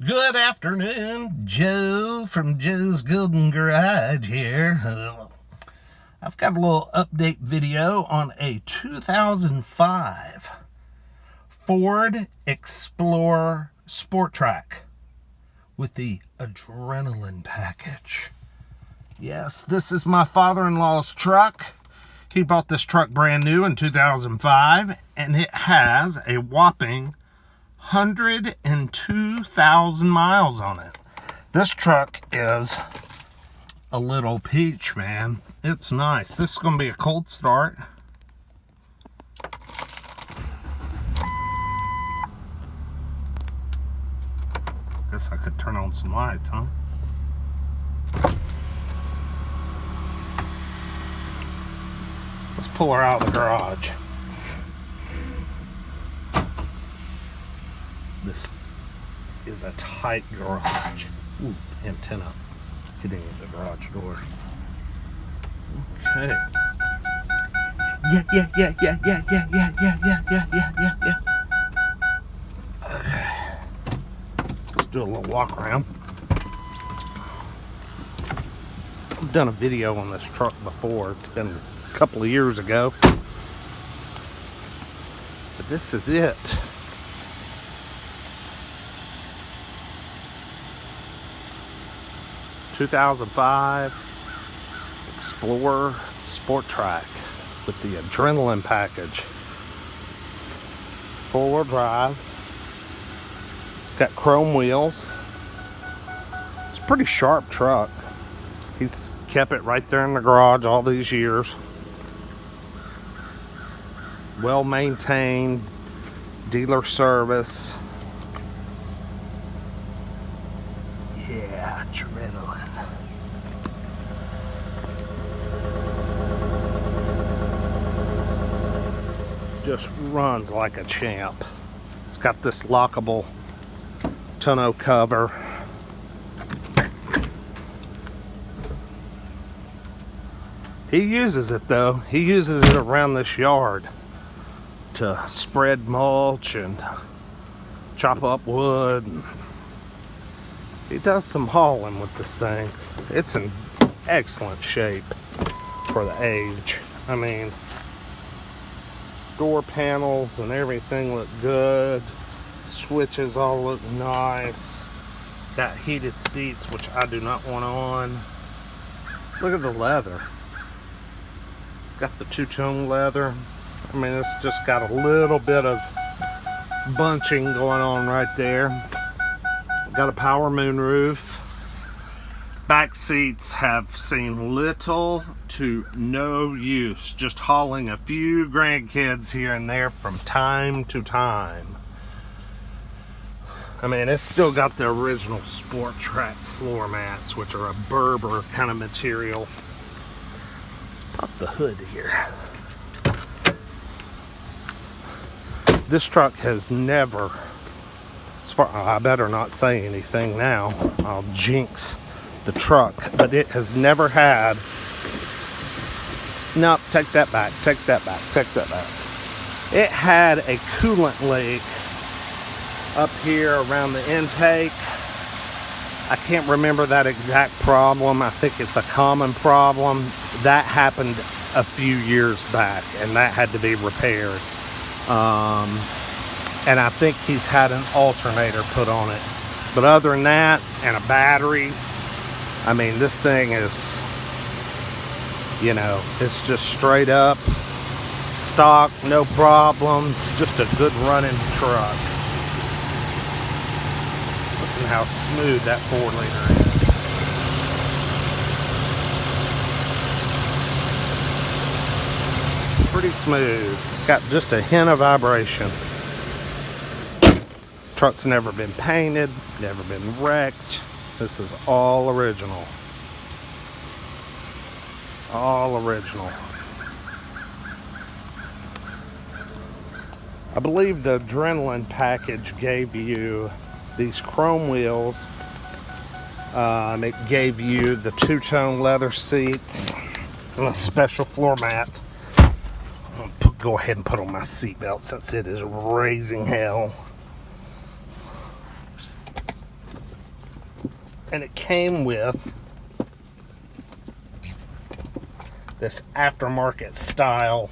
Good afternoon, Joe from Joe's Golden Garage here. I've got a little update video on a 2005 Ford Explorer Sport Trac with the Adrenalin package. Yes, this is my father-in-law's truck. He bought this truck brand new in 2005, and it has a whopping 102,000 miles on it. This truck is a little peach, man. It's nice. This is going to be a cold start. Guess I could turn on some lights, huh? Let's pull her out of the garage. This is a tight garage. Ooh, antenna hitting the garage door. Okay. Yeah. Okay. Let's do a little walk around. I've done a video on this truck before. It's been a couple of years ago. But this is it. '2005 Explorer Sport Trac with the Adrenalin package. 4-wheel drive. Got chrome wheels. It's a pretty sharp truck. He's kept it right there in the garage all these years. Well maintained, dealer service. Yeah, Adrenalin. Just runs like a champ. It's got this lockable tonneau cover. He uses it though. He uses it around this yard to spread mulch and chop up wood. He does some hauling with this thing. It's in excellent shape for the age. I mean, door panels and everything look good. Switches all look nice. Got heated seats, which I do not want on. Look at the leather. Got the two-tone leather. I mean, it's just got a little bit of bunching going on right there. Got a power moonroof. Back seats have seen little to no use, just hauling a few grandkids here and there from time to time. I mean, it's still got the original Sport Trac floor mats, which are a Berber kind of material. Let's pop the hood here. This truck has never, I better not say anything now, I'll jinx the truck, but it has never had, nope, take that back. It had a coolant leak up here around the intake. I can't remember that exact problem. I think it's a common problem. That happened a few years back, and that had to be repaired. And I think he's had an alternator put on it. But other than that, and a battery, I mean, this thing is, you know, it's just straight up stock, no problems, just a good running truck. Listen how smooth that 4-liter is. Pretty smooth. Got just a hint of vibration. Truck's never been painted, never been wrecked. This is all original. All original. I believe the Adrenalin package gave you these chrome wheels. It gave you the two-tone leather seats and the special floor mats. I'm gonna go ahead and put on my seatbelt since it is raising hell. And it came with this aftermarket style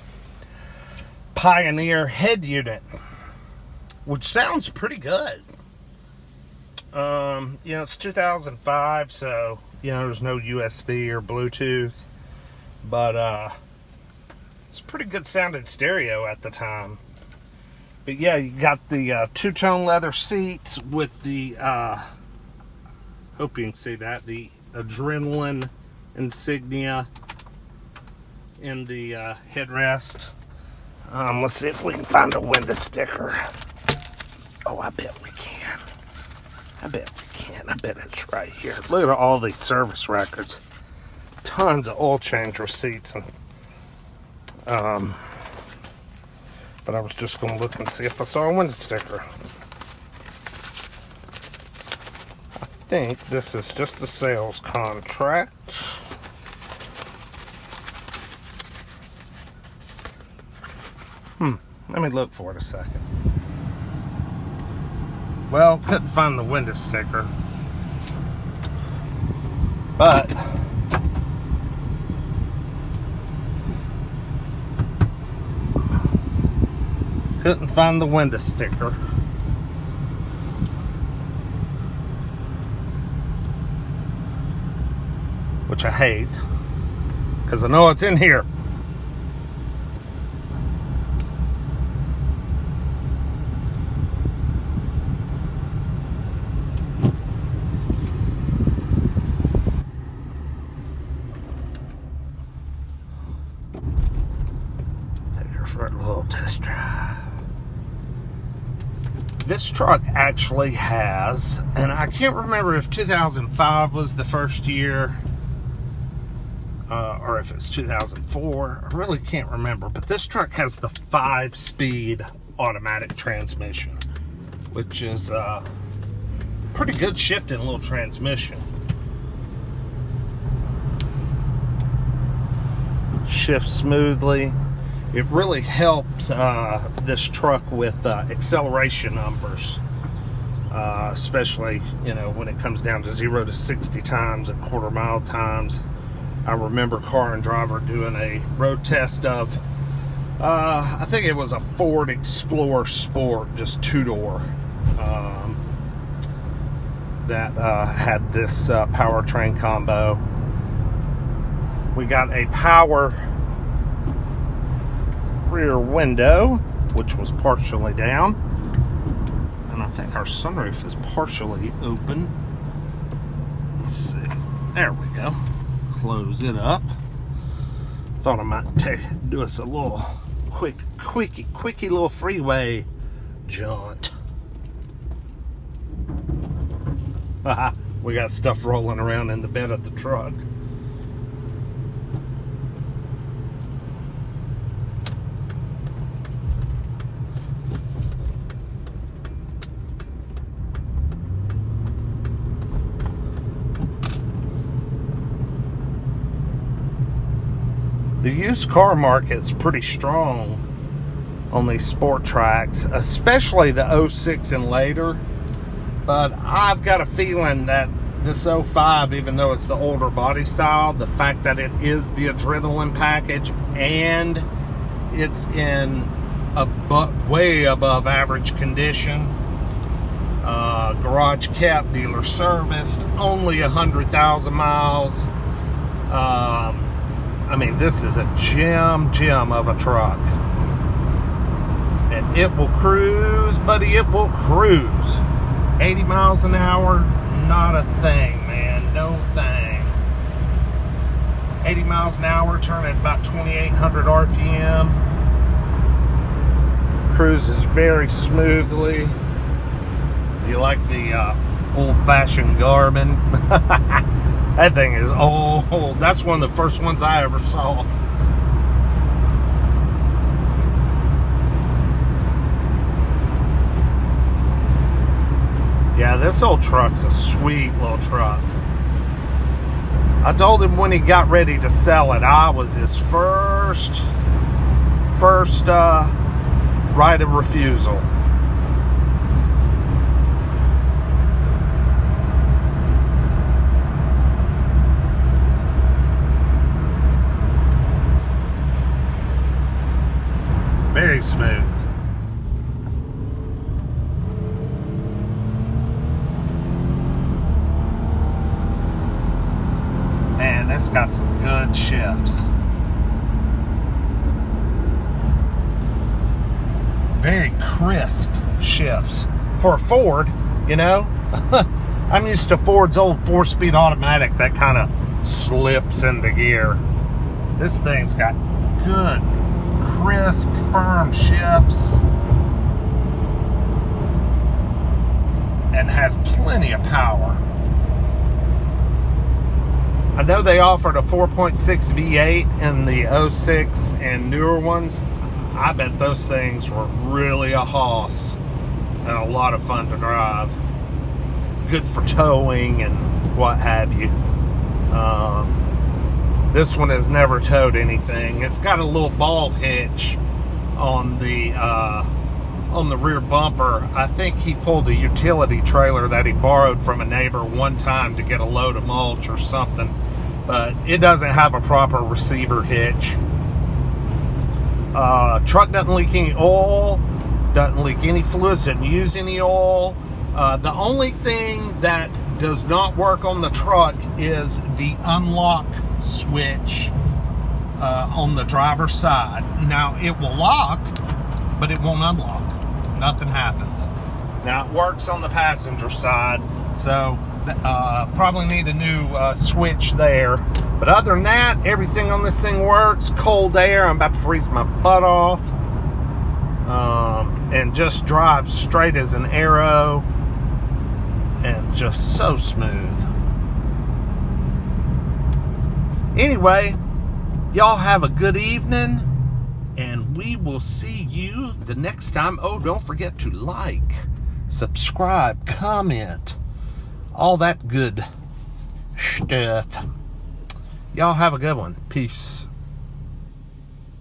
Pioneer head unit, which sounds pretty good. It's 2005, so there's no USB or Bluetooth, but it's pretty good sounding stereo at the time. But yeah, you got the two-tone leather seats with the hope you can see that, the Adrenalin insignia in the headrest. Let's see if we can find a window sticker. Oh, I bet we can. I bet it's right here. Look at all these service records. Tons of oil change receipts. And, but I was just going to look and see if I saw a window sticker. I think this is just the sales contract. Let me look for it a second. Well, couldn't find the window sticker. But couldn't find the window sticker. Which I hate, because I know it's in here. For a little test drive. This truck actually has, and I can't remember if 2005 was the first year or if it's 2004. I really can't remember, but this truck has the 5-speed automatic transmission, which is pretty good shifting little transmission. Shifts smoothly. It really helps this truck with acceleration numbers, especially when it comes down to 0 to 60 times and quarter-mile times. I remember Car and Driver doing a road test of, I think it was a Ford Explorer Sport, just two-door, that had this powertrain combo. We got a power rear window, which was partially down, and I think our sunroof is partially open. Let's see, there we go. Close it up. Thought I might do us a little quickie little freeway jaunt. We got stuff rolling around in the bed of the truck. The used car market's pretty strong on these sport tracks, especially the 06 and later. But I've got a feeling that this 05, even though it's the older body style, the fact that it is the Adrenalin package and it's in a way above average condition, garage kept, dealer serviced, only 100,000 miles. I mean, this is a gem of a truck. And it will cruise, buddy, it will cruise. 80 miles an hour, not a thing, man, no thing. 80 miles an hour, turn at about 2,800 RPM. Cruises very smoothly. You like the old-fashioned Garmin? That thing is old. That's one of the first ones I ever saw. Yeah, this old truck's a sweet little truck. I told him when he got ready to sell it, I was his first right of refusal. it's got some good shifts. Very crisp shifts. For a Ford, you know, I'm used to Ford's old 4-speed automatic that kind of slips into gear. This thing's got good, crisp, firm shifts. And has plenty of power. I know they offered a 4.6 V8 in the 06 and newer ones. I bet those things were really a hoss and a lot of fun to drive. Good for towing and what have you. This one has never towed anything. It's got a little ball hitch on the rear bumper. I think he pulled a utility trailer that he borrowed from a neighbor one time to get a load of mulch or something, but it doesn't have a proper receiver hitch. Truck doesn't leak any oil, doesn't leak any fluids, doesn't use any oil. The only thing that does not work on the truck is the unlock switch on the driver's side. Now it will lock, but it won't unlock. Nothing happens. Now it works on the passenger side, so probably need a new switch there. But other than that, everything on this thing works. Cold air, I'm about to freeze my butt off. And just drives straight as an arrow. And just so smooth. Anyway, y'all have a good evening. And we will see you the next time. Oh, don't forget to like, subscribe, comment, all that good stuff. Y'all have a good one. Peace.